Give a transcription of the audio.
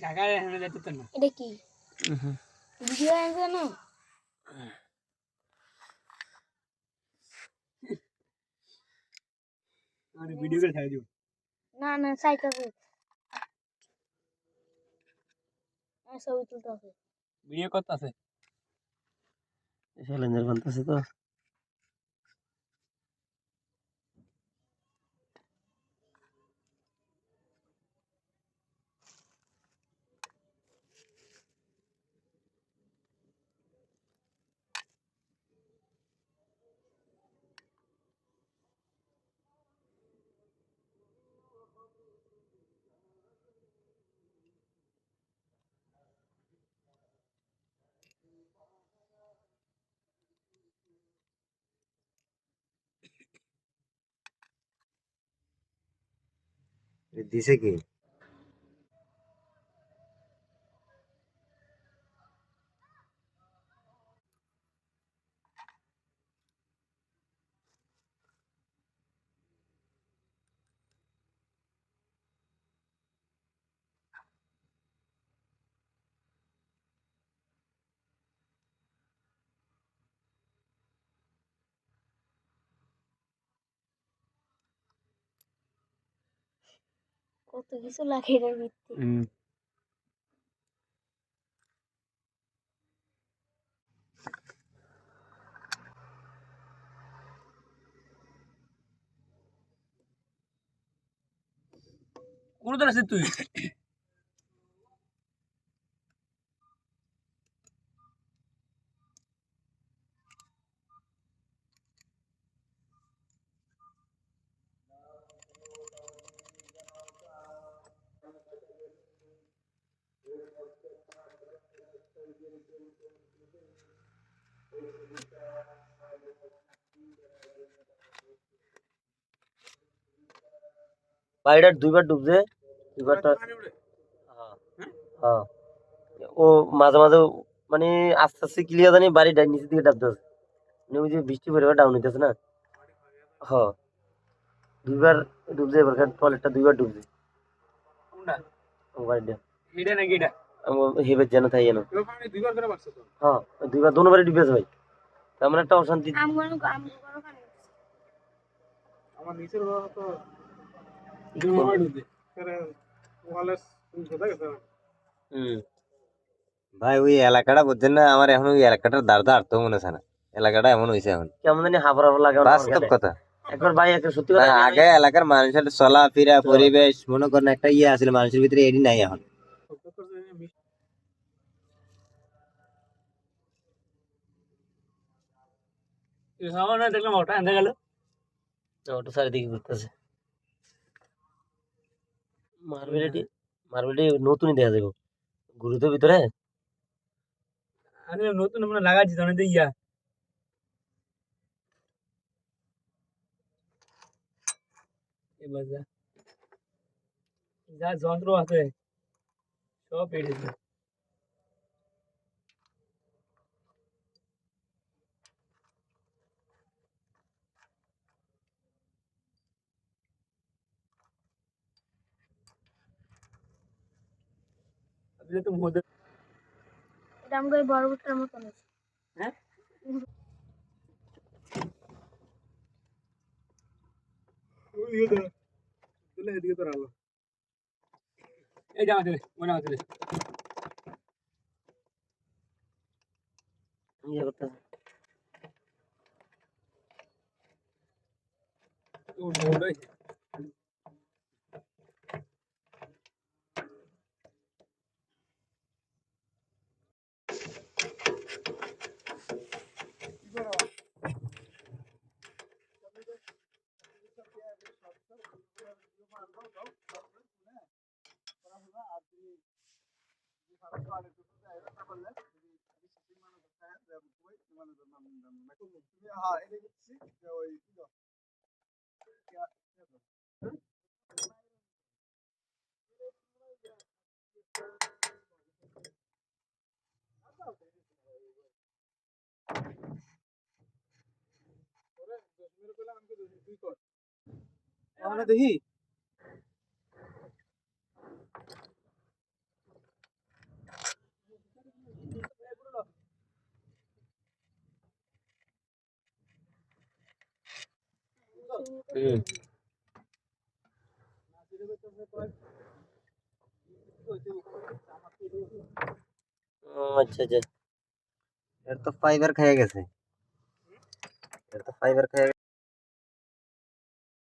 কাকা এখানে যেতে না। এটা কি ভিডিও আছে না? আর ভিডিও করে ছাড় দিও। না না সাইকেল ছবি তুলতে হবে। ভিডিও করতেছে চ্যালেঞ্জার বানতেছে তো দিছে কি কত কিছু লাগে এর ভিতরে। কোন দর আছে তুই বাইরে দুইবার ডুবছে দুইবারটা হ্যাঁ ও মাঝে মাঝে মানে আস্তে আস্তে ক্লিয়ার জানি বাড়ি নিচের দিকে ডাবতেছে মানে ওই যে বৃষ্টি পরিবার ডাউন হইতেছে না হ্যাঁ দুইবার ডুবছে এবার টয়লেটটা দুইবার ডুবছে কোনটা ও বাড়িটা এটা নাকি এটা হেবে যেন তাই যেন তো পানি দুইবার করে বাসছে তো হ্যাঁ দুইবার দোনোবারই ডুবেছে ভাই তেমন একটা অশান্তি আমগুলো পানি আমার নিচের বাবা তো দুইবার ডুবে করে ওয়ালেস কোথা গেছে ভাই ওই এলাকাটা বুঝছেন না আমার এখন ওই এলাকাটার দাঁড় তো মনে হয় না এলাকাটা এমন হয়েছে এখন কেমন জানি হাফার হাফার লাগে বাস্তব কথা একবার ভাই একটা সত্যি না, কথা আগে এলাকার মানুষের চলাফেরা পরিবেশ মনে করেন একটা ইয়ে আছিল মানুষের ভিতরে এডি নাই এখন সামনে দেখলাম ওটা আনতে গেল ওটা চারিদিকে ঘুরতেছে মার্বেলটি নতুনই দেখা যাবে গুরু তো ভিতরে আমি নতুন মানে লাগাচ্ছি জানেন তো ইয়া এবার যা যা যন্ত্র আছে সব পেয়েছে আপনি তো মধ্যে এটা আমাকে বড় বুটটার মতন আছে। হ্যাঁ ওই দিকে দিলে এদিকে তো রাখলো এই জামা দিলে মনে আছে ইয়ে করতেছে ও নোড়াই দেখি হুম ও আচ্ছা আচ্ছা এটা তো ফাইবার খেয়ে গেছে, এটা তো ফাইবার খেয়ে